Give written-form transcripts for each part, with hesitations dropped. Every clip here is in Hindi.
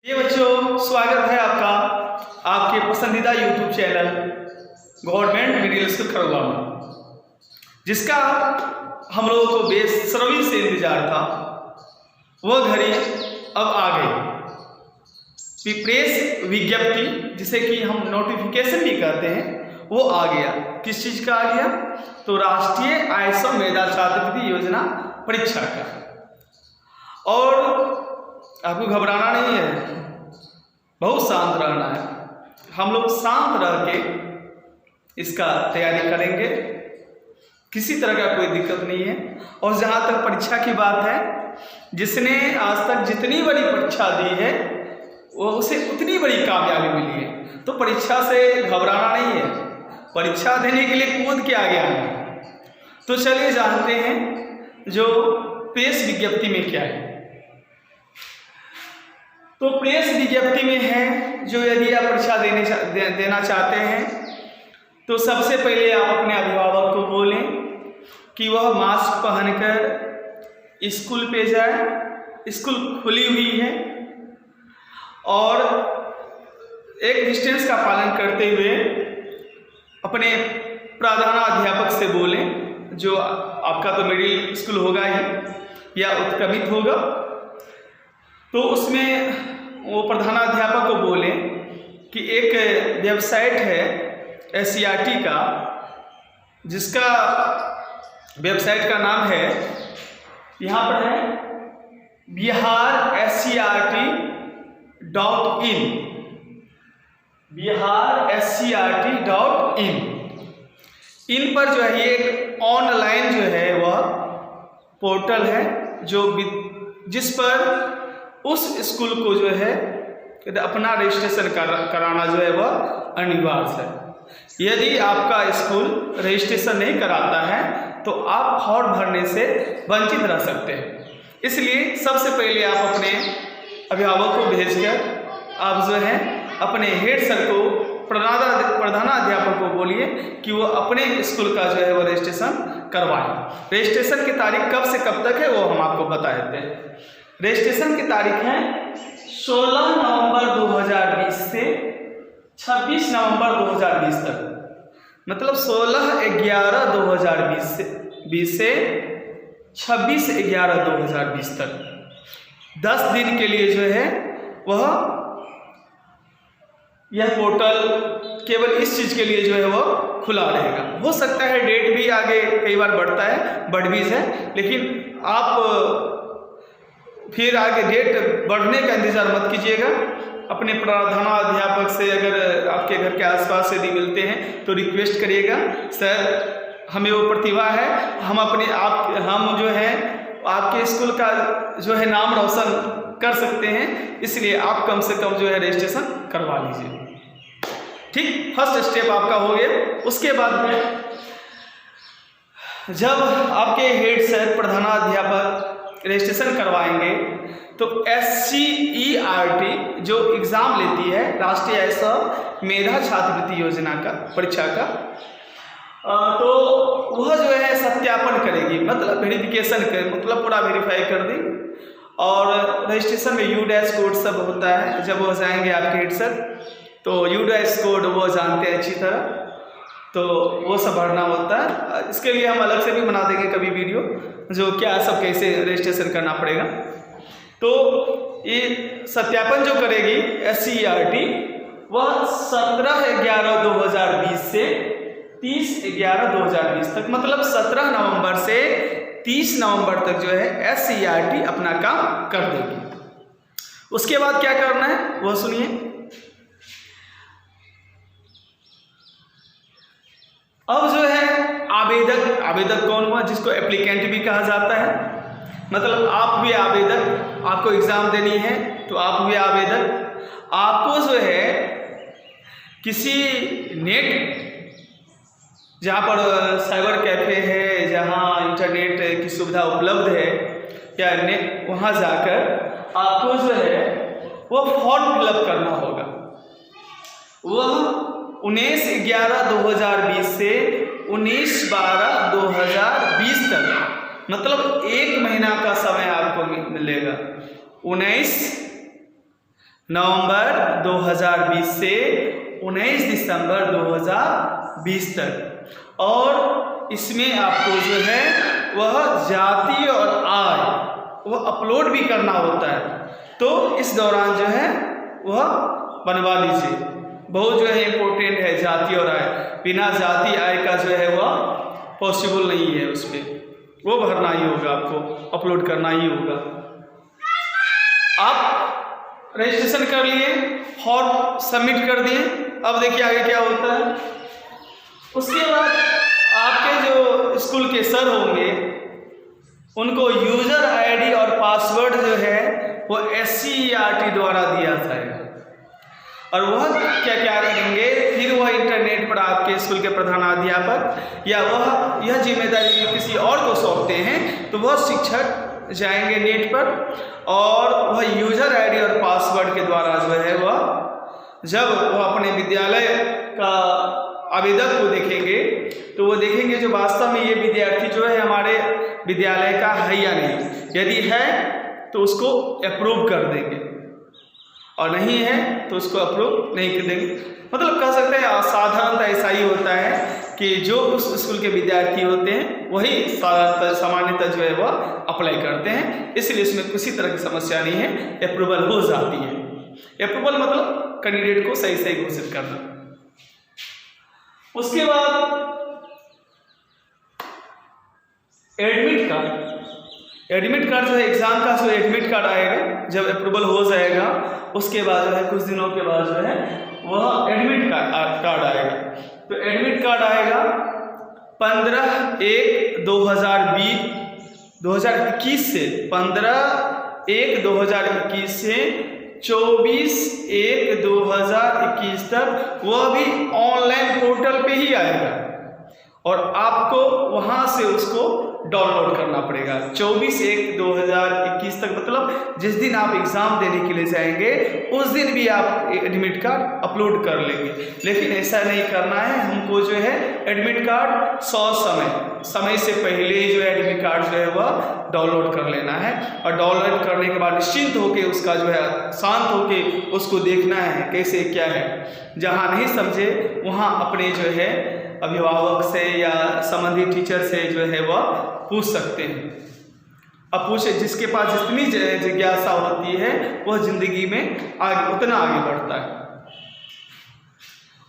ये बच्चों, स्वागत है आपका आपके पसंदीदा YouTube channel government middle school Khargone में, जिसका हम लोगों को बेसब्री से इंतजार था। वह घड़ी अब आ गई। प्रेस विज्ञप्ति, जिसे कि हम नोटिफिकेशन भी कहते हैं, वो आ गया। किस चीज़ का आ गया? तो राष्ट्रीय आयसो मेधा छात्रवृत्ति योजना परीक्षा का। और आपको घबराना नहीं है, बहुत शांत रहना है। हम लोग शांत रह के इसका तैयारी करेंगे, किसी तरह का कोई दिक्कत नहीं है। और जहाँ तक परीक्षा की बात है, जिसने आज तक जितनी बड़ी परीक्षा दी है वो उसे उतनी बड़ी कामयाबी मिली है। तो परीक्षा से घबराना नहीं है, परीक्षा देने के लिए कूद के आगे आना है। तो चलिए जानते हैं जो प्रेस विज्ञप्ति में क्या है। तो प्रेस विज्ञप्ति में है जो यदि आप परीक्षा देना चाहते हैं तो सबसे पहले आप अपने अभिभावक को बोलें कि वह मास्क पहनकर स्कूल पे जाए। स्कूल खुली हुई है और एक डिस्टेंस का पालन करते हुए अपने प्रधानाध्यापक से बोलें, जो आपका तो मिडिल स्कूल होगा ही या उत्क्रमित होगा, तो उसमें वो प्रधानाध्यापक को बोले कि एक वेबसाइट है SCERT का, जिसका वेबसाइट का नाम है, यहाँ पर है biharscert.in। biharscert.in। इन पर जो है ये एक ऑनलाइन जो है वह पोर्टल है, जिस पर उस स्कूल को जो है अपना रजिस्ट्रेशन कराना जो है वह अनिवार्य है। यदि आपका स्कूल रजिस्ट्रेशन नहीं कराता है तो आप फॉर्म भरने से वंचित रह सकते हैं। इसलिए सबसे पहले आप अपने अभिभावक को भेजकर आप जो है अपने हेड सर को, प्रधानाध्यापक को बोलिए कि वो अपने स्कूल का जो है वो रजिस्ट्रेशन करवाएं। रजिस्ट्रेशन की तारीख कब से कब तक है वो हम आपको बता देते हैं। रजिस्ट्रेशन की तारीख है 16 नवंबर 2020 से 26 नवंबर 2020 तक। मतलब 16/11/2020 से 26/11/2020 तक 10 दिन के लिए जो है वह यह पोर्टल केवल इस चीज़ के लिए जो है वह खुला रहेगा। हो सकता है डेट भी आगे कई बार बढ़ता है, बढ़ भी है, लेकिन आप फिर आगे डेट बढ़ने का इंतज़ार मत कीजिएगा। अपने प्रधानाध्यापक से अगर आपके घर के आसपास यदि मिलते हैं तो रिक्वेस्ट करिएगा, सर हमें वो प्रतिभा है, हम जो है आपके स्कूल का जो है नाम रोशन कर सकते हैं, इसलिए आप कम से कम जो है रजिस्ट्रेशन करवा लीजिए। ठीक, फर्स्ट स्टेप आपका हो गया। उसके बाद में जब आपके हेड सर प्रधानाध्यापक रजिस्ट्रेशन करवाएंगे तो SCERT जो एग्ज़ाम लेती है, राष्ट्रीय आयसो मेधा छात्रवृत्ति योजना का परीक्षा का, तो वह जो है सत्यापन करेगी, मतलब वेरिफिकेशन कर, मतलब पूरा वेरीफाई कर दी। और रजिस्ट्रेशन में U- कोड सब होता है। जब वो जाएंगे आपके हेड सर तो U- कोड वो जानते हैं अच्छी तरह, तो वो सब भरना होता है। इसके लिए हम अलग से भी बना देंगे कभी वीडियो, जो क्या सब कैसे रजिस्ट्रेशन करना पड़ेगा। तो ये सत्यापन जो करेगी SCERT वह 17/11/2020 से 30/11/2020 तक, मतलब 17 नवंबर से 30 नवंबर तक जो है SCERT अपना काम कर देगी। उसके बाद क्या करना है वो सुनिए। अब जो है आवेदक कौन हुआ? जिसको एप्लीकेंट भी कहा जाता है। मतलब आप भी आवेदक, आपको एग्ज़ाम देनी है तो आप भी आवेदक। आपको जो है किसी नेट, जहाँ पर साइबर कैफ़े है, जहाँ इंटरनेट की सुविधा उपलब्ध है, या नेट, वहाँ जाकर आपको जो है वो फॉर्म फिलअप करना होगा। वह 19/11/2020 से 19/12/2020 तक, मतलब 1 महीना का समय आपको मिलेगा। 19 नवंबर 2020 से 19 दिसंबर 2020 तक। और इसमें आपको जो है वह जाति और आय वह अपलोड भी करना होता है, तो इस दौरान जो है वह बनवा लीजिए। बहुत जो है इम्पोर्टेंट है जाति और आय। बिना जाति आय का जो है वह पॉसिबल नहीं है, उस पर वो भरना ही होगा, आपको अपलोड करना ही होगा। आप रजिस्ट्रेशन कर लिए, फॉर्म सबमिट कर दिए। अब देखिए आगे क्या होता है। उसके बाद आपके जो स्कूल के सर होंगे उनको यूजर आईडी और पासवर्ड जो है वो SCERT द्वारा दिया जाएगा, और वह क्या क्या करेंगे, फिर वह इंटरनेट पर आपके स्कूल के प्रधानाध्यापक या वह यह जिम्मेदारी किसी और को सौंपते हैं, तो वह शिक्षक जाएंगे नेट पर और वह यूजर आईडी और पासवर्ड के द्वारा जो है वह जब वह अपने विद्यालय का आवेदक को देखेंगे तो वो देखेंगे जो वास्तव में ये विद्यार्थी जो है हमारे विद्यालय का है या नहीं। यदि है तो उसको अप्रूव कर देंगे और नहीं है तो उसको अप्रूव नहीं कर देंगे। मतलब कह सकते हैं साधारणतः ऐसा ही होता है कि जो उस स्कूल के विद्यार्थी होते हैं वही सामान्यतः जो है वह अप्लाई करते हैं, इसलिए इसमें किसी तरह की समस्या नहीं है, अप्रूवल हो जाती है। अप्रूवल मतलब कैंडिडेट को सही सही घोषित करना। उसके बाद एडमिट कार्ड जो है एग्जाम का जो एडमिट कार्ड आएगा, जब अप्रूवल हो जाएगा उसके बाद जो है कुछ दिनों के बाद जो है वह एडमिट कार्ड आएगा। तो एडमिट कार्ड आएगा 15/1/2021 से 15/1/2021 से 24/1/2021 तक, वह भी ऑनलाइन पोर्टल पे ही आएगा और आपको वहां से उसको डाउनलोड करना पड़ेगा। 24/1/2021 तक मतलब जिस दिन आप एग्जाम देने के लिए जाएंगे उस दिन भी आप एडमिट कार्ड अपलोड कर लेंगे। लेकिन ऐसा नहीं करना है, हमको जो है एडमिट कार्ड समय से पहले ही जो है एडमिट कार्ड जो है वह डाउनलोड कर लेना है और डाउनलोड करने के बाद निश्चिंत होकर उसका जो है शांत होकर उसको देखना है कैसे क्या है। जहाँ नहीं समझे वहाँ अपने जो है अभिभावक से या संबंधित टीचर से जो है वह पूछ सकते हैं। अब पूछे, जिसके पास जितनी जिज्ञासा होती है वह जिंदगी में उतना आगे बढ़ता है।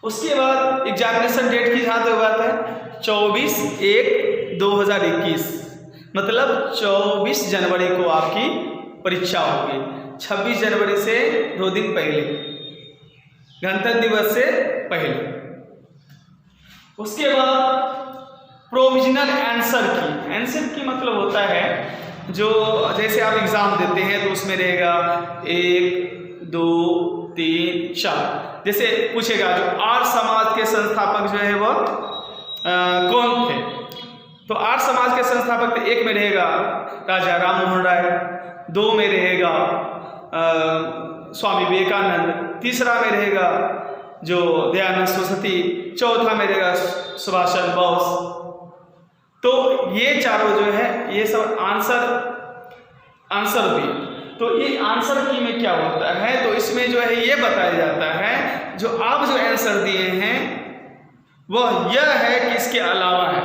उसके बाद एग्जामिनेशन डेट की जहाँ तक बात है 24/1/2021 मतलब 24 जनवरी को आपकी परीक्षा होगी। 26 जनवरी से 2 दिन पहले, गणतंत्र दिवस से पहले। उसके बाद प्रोविजनल आंसर की मतलब होता है जो जैसे आप एग्जाम देते हैं तो उसमें रहेगा 1 2 3 4, जैसे पूछेगा जो आर्य समाज के संस्थापक जो है वह कौन थे, तो आर्य समाज के संस्थापक 1 में रहेगा राजा राम मोहन राय, 2 में रहेगा स्वामी विवेकानंद, 3रा में रहेगा जो दयानंद सरस्वती, 4था में रहेगा सुभाष चंद्र बोस। तो ये चारों जो है ये सब आंसर भी। तो ये आंसर की में क्या होता है, तो इसमें जो है ये बताया जाता है जो आप जो आंसर दिए हैं वह यह है कि इसके अलावा है।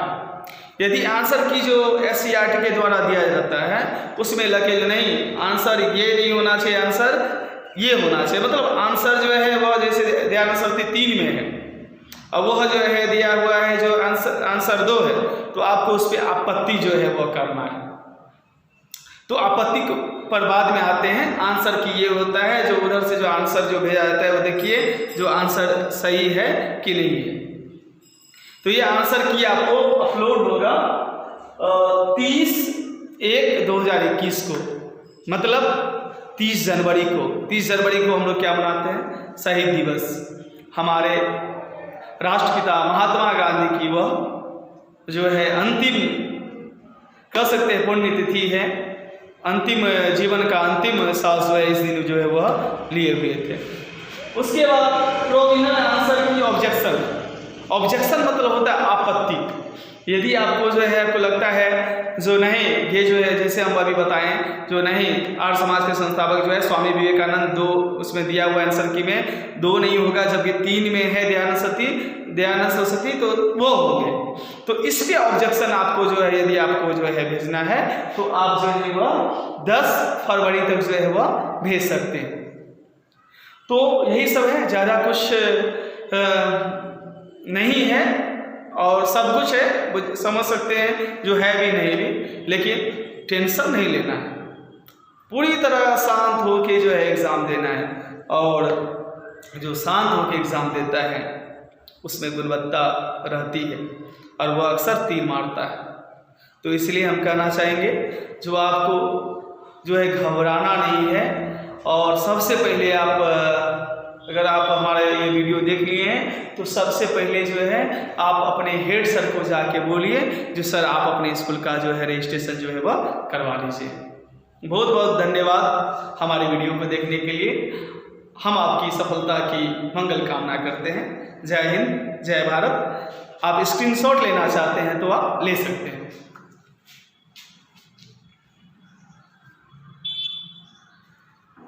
यदि आंसर की जो SCERT के द्वारा दिया जाता है उसमें लगे जो नहीं आंसर ये नहीं होना चाहिए, आंसर ये होना चाहिए, मतलब आंसर जो है वह जैसे दयानंद सरस्वती 3 में है, अब वह जो है दिया हुआ है जो आंसर 2 है, तो आपको उस पर आपत्ति जो है वह करना है। तो आपत्ति पर बाद में आते हैं। आंसर की ये होता है जो उधर से जो आंसर जो भेजा जाता है वो देखिए जो आंसर सही है कि नहीं है। तो ये आंसर की आपको अपलोड होगा 30/1/2021 को, मतलब 30 जनवरी को। 30 जनवरी को हम लोग क्या मनाते हैं, शहीद दिवस। हमारे राष्ट्रपिता महात्मा गांधी की वह जो है अंतिम कह सकते हैं पुण्यतिथि है, अंतिम जीवन का अंतिम सांस जो है इस दिन जो है वह लिए हुए थे। उसके बाद प्रोविजनल आंसर की ऑब्जेक्शन मतलब होता है आपत्ति। यदि आपको जो है आपको लगता है जो नहीं ये जो है जैसे हम अभी बताएं जो नहीं आर्य समाज के संस्थापक जो है स्वामी विवेकानंद 2 उसमें दिया हुआ आंसर की में 2 नहीं होगा, जबकि 3 में है दयानंद सरस्वती तो वो होंगे। तो इस पे ऑब्जेक्शन आपको जो है यदि आपको जो है भेजना है तो आप जो है वह 10 फरवरी तक जो है वह भेज सकते हैं। तो यही सब है, ज़्यादा कुछ नहीं है और सब कुछ है, समझ सकते हैं जो है भी नहीं भी, लेकिन टेंशन नहीं लेना है, पूरी तरह शांत होके जो है एग्ज़ाम देना है। और जो शांत होके एग्ज़ाम देता है उसमें गुणवत्ता रहती है और वह अक्सर तीर मारता है। तो इसलिए हम कहना चाहेंगे जो आपको जो है घबराना नहीं है। और सबसे पहले आप अगर आप हमारे ये वीडियो देख लिए हैं तो सबसे पहले जो है आप अपने हेड सर को जाके बोलिए जो सर आप अपने स्कूल का जो है रजिस्ट्रेशन जो है वह करवा लीजिए। बहुत बहुत धन्यवाद हमारे वीडियो को देखने के लिए। हम आपकी सफलता की मंगल कामना करते हैं। जय हिंद, जय भारत। आप स्क्रीनशॉट लेना चाहते हैं तो आप ले सकते हैं।